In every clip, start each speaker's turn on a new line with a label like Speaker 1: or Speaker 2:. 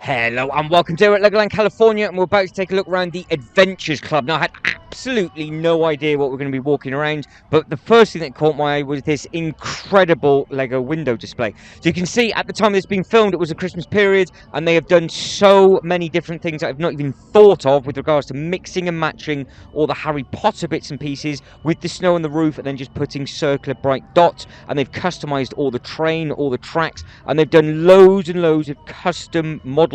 Speaker 1: Hello and welcome to Legoland California, and we're about to take a look around the Adventures Club. Now, I had absolutely no idea what we're going to be walking around, but the first thing that caught my eye was this incredible Lego window display. So you can see at the time this being filmed, it was a Christmas period, and they have done so many different things that I've not even thought of with regards to mixing and matching all the Harry Potter bits and pieces with the snow on the roof, and then just putting circular bright dots, and they've customized all the train, all the tracks, and they've done loads and loads of custom models,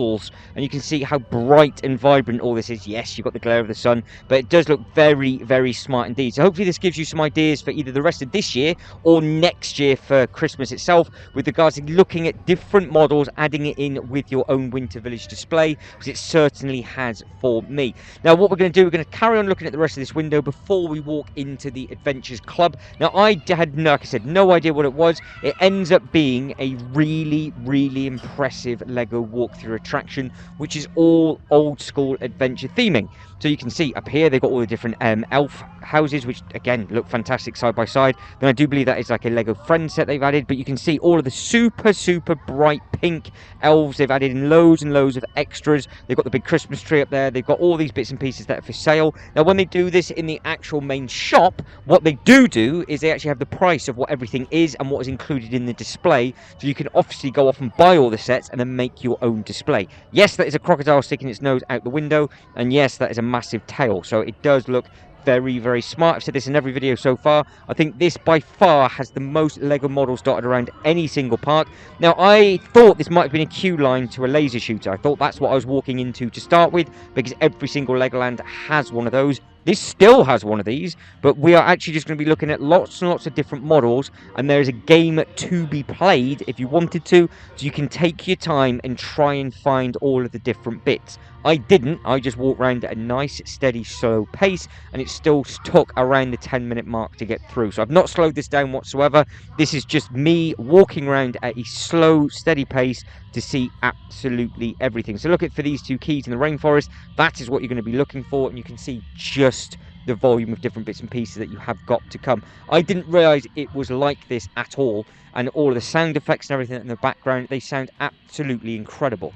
Speaker 1: and you can see how bright and vibrant all this is. Yes, you've got the glare of the sun, but it does look very, very smart indeed. So hopefully this gives you some ideas for either the rest of this year or next year for Christmas itself, with regards to looking at different models, adding it in with your own winter village display, because it certainly has for me. Now what we're going to do, we're going to carry on looking at the rest of this window before we walk into the Adventures Club. Now I had, like I said, no idea what it was. It ends up being a really, really impressive Lego walkthrough attraction, which is all old school adventure theming. So you can see up here they've got all the different elf houses, which again look fantastic side by side. Then I do believe that is like a Lego Friends set they've added, but you can see all of the super bright pink elves. They've added in loads and loads of extras. They've got the big Christmas tree up there. They've got all these bits and pieces that are for sale. Now when they do this in the actual main shop, what they do is they actually have the price of what everything is and what is included in the display, so you can obviously go off and buy all the sets and then make your own display. Yes, that is a crocodile sticking its nose out the window, and yes, that is a massive tail, so it does look very, very smart. I've said this in every video so far. I think this by far has the most Lego models dotted around any single park. Now I thought this might have been a queue line to a laser shooter. I thought that's what I was walking into to start with, because every single Legoland has one of those. This still has one of these, but we are actually just going to be looking at lots and lots of different models, and there is a game to be played if you wanted to, so you can take your time and try and find all of the different bits. I didn't. I just walked around at a nice, steady, slow pace, and it still took around the 10-minute mark to get through. So I've not slowed this down whatsoever. This is just me walking around at a slow, steady pace to see absolutely everything. So look for these two keys in the rainforest. That is what you're going to be looking for, and you can see just the volume of different bits and pieces that you have got to come. I didn't realize it was like this at all, and all of the sound effects and everything in the background, they sound absolutely incredible.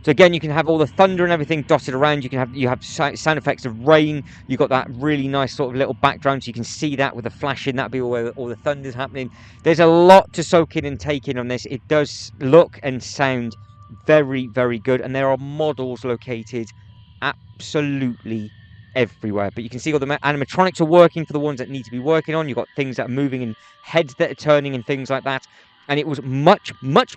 Speaker 1: So again, you can have all the thunder and everything dotted around. You have sound effects of rain. You've got that really nice sort of little background, so you can see that with the flashing. That'll be where all the thunder's happening. There's a lot to soak in and take in on this. It does look and sound very, very good, and there are models located absolutely everywhere. But you can see all the animatronics are working for the ones that need to be working on. You've got things that are moving and heads that are turning and things like that. And it was much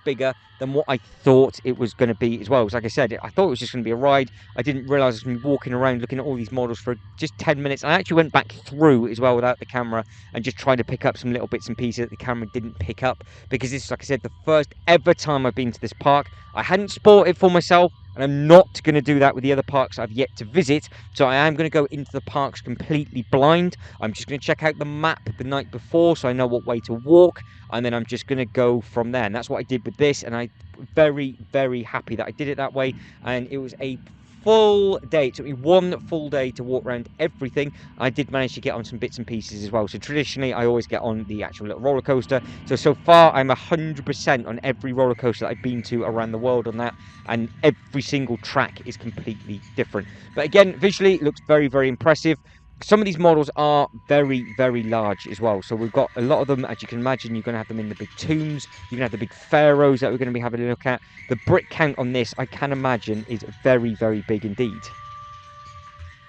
Speaker 1: bigger than what I thought it was going to be as well. Because like I said, I thought it was just going to be a ride. I didn't realise I was going to be walking around looking at all these models for just 10 minutes. I actually went back through as well without the camera and just tried to pick up some little bits and pieces that the camera didn't pick up. Because this is, like I said, the first ever time I've been to this park. I hadn't spotted it for myself, and I'm not going to do that with the other parks I've yet to visit. So I am going to go into the parks completely blind. I'm just going to check out the map the night before so I know what way to walk, and then I'm just going to go from there. And that's what I did with this, and I'm very, very happy that I did it that way. And it was a full day. It took me one full day to walk around everything. I did manage to get on some bits and pieces as well. So traditionally I always get on the actual little roller coaster. So far I'm 100% on every roller coaster that I've been to around the world on that, and every single track is completely different. But again, visually it looks very, very impressive. Some of these models are very, very large as well. So we've got a lot of them, as you can imagine. You're going to have them in the big tombs. You're going to have the big pharaohs that we're going to be having a look at. The brick count on this, I can imagine, is very, very big indeed.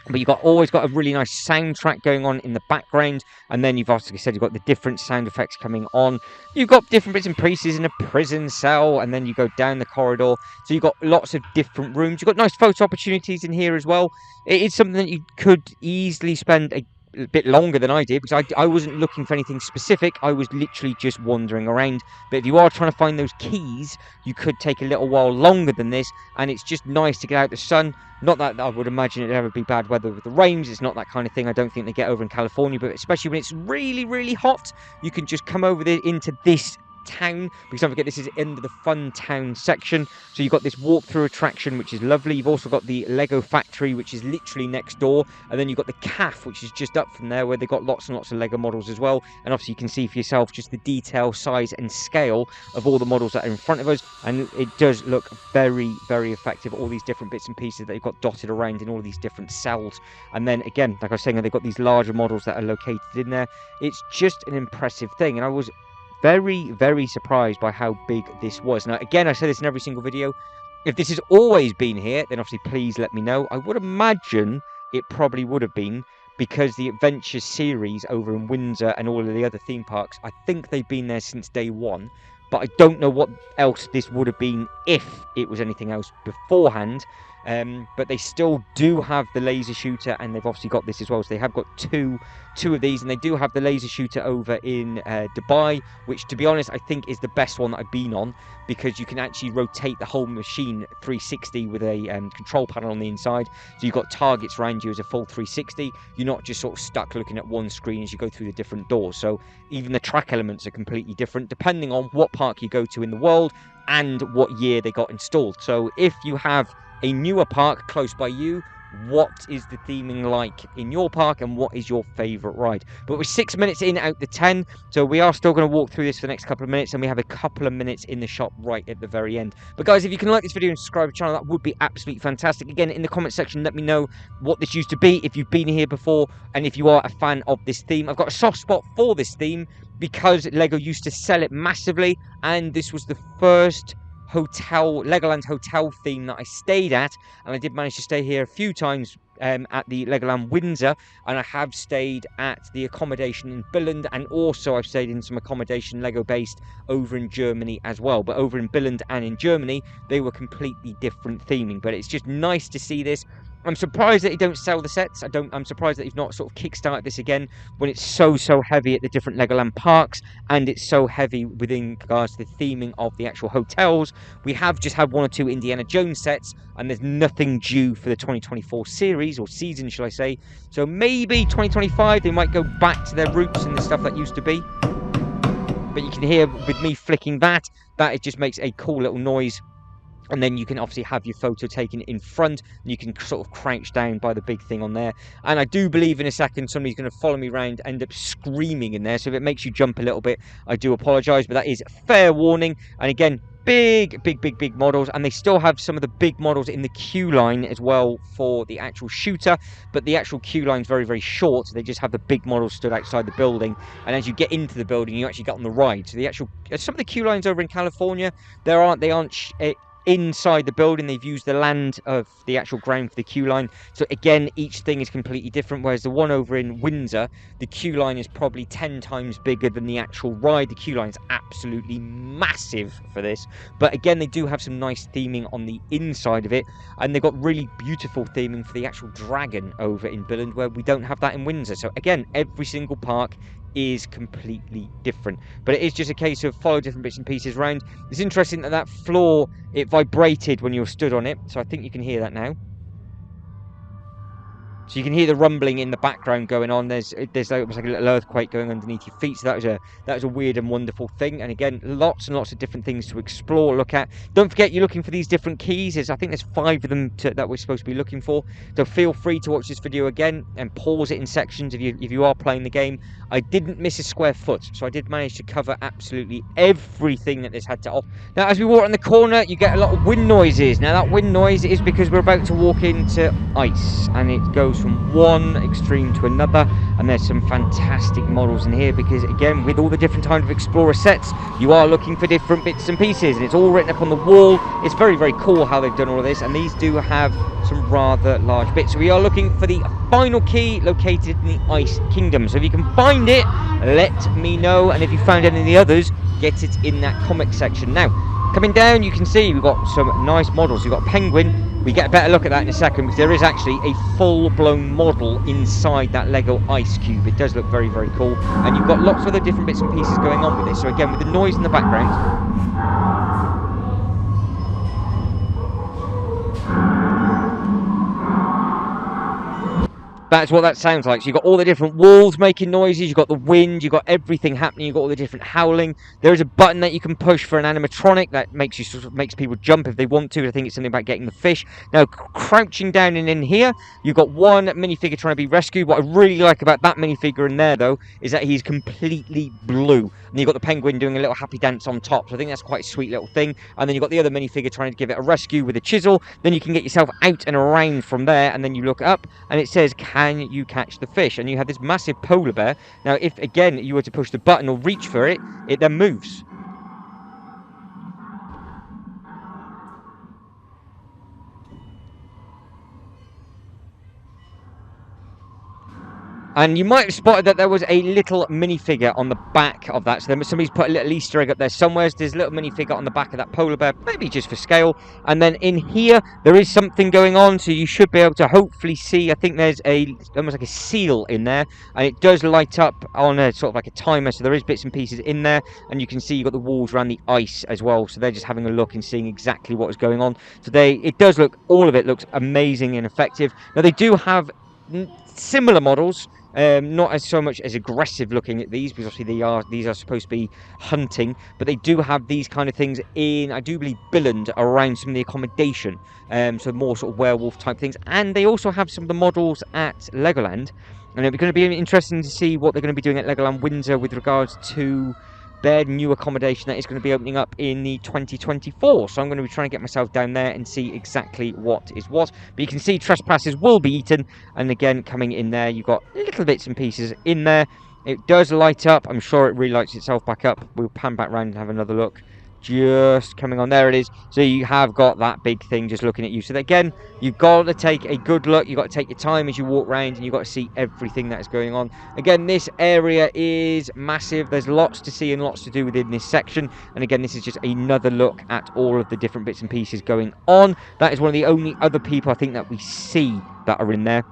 Speaker 1: But you've always got a really nice soundtrack going on in the background, and then you've also said you've got the different sound effects coming on. You've got different bits and pieces in a prison cell, and then you go down the corridor. So you've got lots of different rooms. You've got nice photo opportunities in here as well. It is something that you could easily spend a bit longer than I did, because I wasn't looking for anything specific. I was literally just wandering around. But if you are trying to find those keys, you could take a little while longer than this, and it's just nice to get out the sun. Not that I would imagine it'd ever be bad weather with the rains. It's not that kind of thing. I don't think they get over in California, but especially when it's really, really hot, you can just come over there into this town, because don't forget this is in the fun town section. So you've got this walkthrough attraction, which is lovely. You've also got the Lego factory, which is literally next door, and then you've got the CAF, which is just up from there, where they've got lots and lots of Lego models as well. And obviously you can see for yourself just the detail, size and scale of all the models that are in front of us, and it does look very, very effective. All these different bits and pieces that you've got dotted around in all these different cells, and then again, like I was saying, they've got these larger models that are located in there. It's just an impressive thing, and I was very, very surprised by how big this was. Now again, I say this in every single video, if this has always been here, then obviously please let me know. I would imagine it probably would have been, because the Adventures series over in Windsor and all of the other theme parks, I think they've been there since day one. But I don't know what else this would have been if it was anything else beforehand. But they still do have the laser shooter, and they've obviously got this as well. So they have got two of these, and they do have the laser shooter over in Dubai, which, to be honest, I think is the best one that I've been on, because you can actually rotate the whole machine 360 with a control panel on the inside. So you've got targets around you as a full 360. You're not just sort of stuck looking at one screen as you go through the different doors. So even the track elements are completely different depending on what park you go to in the world and what year they got installed. So if you have a newer park close by you, what is the theming like in your park, and what is your favorite ride? But we're 6 minutes in out the 10, so we are still going to walk through this for the next couple of minutes, and we have a couple of minutes in the shop right at the very end. But guys, if you can like this video and subscribe to the channel, that would be absolutely fantastic. Again, in the comment section, let me know what this used to be, if you've been here before, and if you are a fan of this theme. I've got a soft spot for this theme because Lego used to sell it massively, and this was the first Legoland hotel theme that I stayed at, and I did manage to stay here a few times at the Legoland Windsor, and I have stayed at the accommodation in Billund, and also I've stayed in some accommodation Lego based over in Germany as well. But over in Billund and in Germany, they were completely different theming. But it's just nice to see this. I'm surprised that they don't sell the sets. I'm surprised that they've not sort of kickstarted this again when it's so heavy at the different Legoland parks, and it's so heavy within regards to the theming of the actual hotels. We have just had 1 or 2 Indiana Jones sets, and there's nothing due for the 2024 series, or season, shall I say. So maybe 2025 they might go back to their roots and the stuff that used to be. But you can hear with me flicking that it just makes a cool little noise. And then you can obviously have your photo taken in front, and you can sort of crouch down by the big thing on there. And I do believe in a second somebody's going to follow me around, end up screaming in there. So if it makes you jump a little bit, I do apologise, but that is fair warning. And again, big models, and they still have some of the big models in the queue line as well for the actual shooter, but the actual queue line's very short, so they just have the big models stood outside the building, and as you get into the building you actually get on the ride. So the actual some of the queue lines over in California, they aren't inside the building. They've used the land of the actual ground for the queue line. So again, each thing is completely different, whereas the one over in Windsor, the queue line is probably 10 times bigger than the actual ride. The queue line is absolutely massive for this. But again, they do have some nice theming on the inside of it, and they've got really beautiful theming for the actual dragon over in Billund, where we don't have that in Windsor. So again, every single park is completely different, but it is just a case of follow different bits and pieces around. It's interesting that floor, it vibrated when you were stood on it, so I think you can hear that now. So you can hear the rumbling in the background going on. There's like, almost like a little earthquake going underneath your feet. So that was a weird and wonderful thing. And again, lots and lots of different things to explore, look at. Don't forget, you're looking for these different keys. I think there's 5 of them that we're supposed to be looking for. So feel free to watch this video again and pause it in sections if you are playing the game. I didn't miss a square foot, so I did manage to cover absolutely everything that this had to offer. Now, as we walk around the corner, you get a lot of wind noises. Now, that wind noise is because we're about to walk into ice, and it goes from one extreme to another, and there's some fantastic models in here because, again, with all the different types of Explorer sets, you are looking for different bits and pieces, and it's all written up on the wall. It's very cool how they've done all of this, and these do have some rather large bits. So we are looking for the final key located in the Ice Kingdom. So if you can find it, let me know, and if you found any of the others, get it in that comic section. Now, coming down, you can see we've got some nice models. You've got Penguin. We get a better look at that in a second, because there is actually a full-blown model inside that Lego ice cube. It does look very cool, and you've got lots of other different bits and pieces going on with this. So again, with the noise in the background, That's what that sounds like. So you've got all the different walls making noises, you've got the wind, you've got everything happening, you've got all the different howling. There is a button that you can push for an animatronic that makes you sort of makes people jump if they want to. I think it's something about getting the fish. Now, crouching down and in here, you've got one minifigure trying to be rescued. What I really like about that minifigure in there, though, is that he's completely blue. And you've got the penguin doing a little happy dance on top. So I think that's quite a sweet little thing. And then you've got the other minifigure trying to give it a rescue with a chisel. Then you can get yourself out and around from there, and then you look up, and it says, can you catch the fish? And you have this massive polar bear. Now, if again you were to push the button or reach for it, it then moves. And you might have spotted that there was a little minifigure on the back of that. So somebody's put a little Easter egg up there somewhere. There's a little minifigure on the back of that polar bear, maybe just for scale. And then in here, there is something going on. So you should be able to hopefully see, I think there's almost like a seal in there. And it does light up on a sort of like a timer. So there is bits and pieces in there. And you can see you've got the walls around the ice as well. So they're just having a look and seeing exactly what is going on. So it does look, all of it looks amazing and effective. Now they do have similar models. Not as so much as aggressive looking at these, because obviously these are supposed to be hunting, but they do have these kind of things in, I do believe, Billund around some of the accommodation, so more sort of werewolf type things. And they also have some of the models at Legoland, and it'll be going to be interesting to see what they're going to be doing at Legoland Windsor with regards to their new accommodation that is going to be opening up in the 2024. So I'm going to be trying to get myself down there and see exactly what is what. But you can see trespassers will be eaten. And again, coming in there, you've got little bits and pieces in there. It does light up. I'm sure it relights itself back up. We'll pan back around and have another look. Just coming on, there it is. So you have got that big thing just looking at you. So again, you've got to take a good look. You've got to take your time as you walk around, and you've got to see everything that is going on. Again, this area is massive. There's lots to see and lots to do within this section. And again, this is just another look at all of the different bits and pieces going on. That is one of the only other people I think that we see that are in there.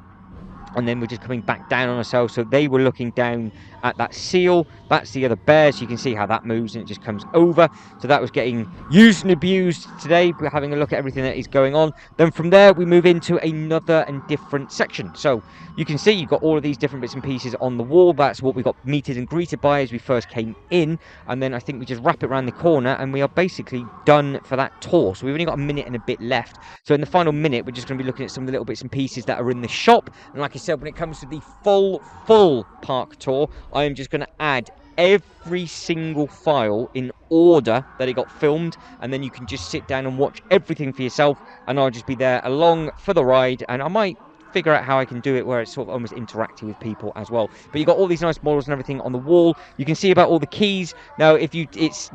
Speaker 1: And then we're just coming back down on ourselves. So they were looking down at that seal. That's the other bear. So you can see how that moves and it just comes over. So that was getting used and abused today. We're having a look at everything that is going on. Then from there, we move into another and different section. So you can see you've got all of these different bits and pieces on the wall. That's what we got meted and greeted by as we first came in. And then I think we just wrap it around the corner and we are basically done for that tour. So we've only got a minute and a bit left. So in the final minute, we're just going to be looking at some of the little bits and pieces that are in the shop. And like I said, when it comes to the full park tour, I am just going to add every single file in order that it got filmed, and then you can just sit down and watch everything for yourself, and I'll just be there along for the ride, and I might figure out how I can do it where it's sort of almost interactive with people as well. But you've got all these nice models and everything on the wall. You can see about all the keys. Now, if you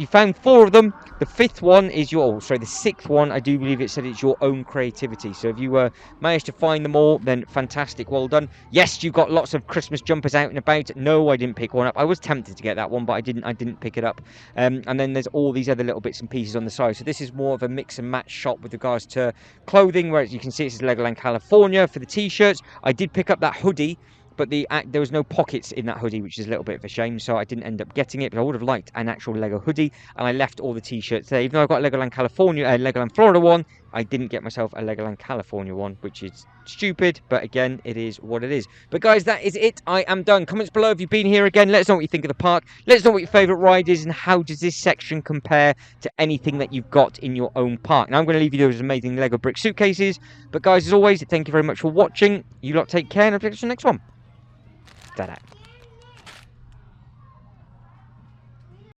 Speaker 1: found 4 of them, the 5th one is the 6th one, I do believe it said it's your own creativity. So if you managed to find them all, then fantastic, well done. Yes, you've got lots of Christmas jumpers out and about. No, I didn't pick one up. I was tempted to get that one, but I didn't pick it up. And then there's all these other little bits and pieces on the side. So this is more of a mix and match shop with regards to clothing, where you can see it says Legoland California for the t-shirts. I did pick up that hoodie, but there was no pockets in that hoodie, which is a little bit of a shame, so I didn't end up getting it. But I would have liked an actual Lego hoodie, and I left all the t-shirts there. Even though I got Legoland California, Legoland Florida one, I didn't get myself a Legoland California one, which is stupid, but again, it is what it is. But guys, that is it. I am done. Comments below if you've been here again. Let us know what you think of the park. Let us know what your favourite ride is, and how does this section compare to anything that you've got in your own park. Now, I'm going to leave you those amazing Lego brick suitcases. But guys, as always, thank you very much for watching. You lot take care, and I'll catch you in the next one. Ta-da.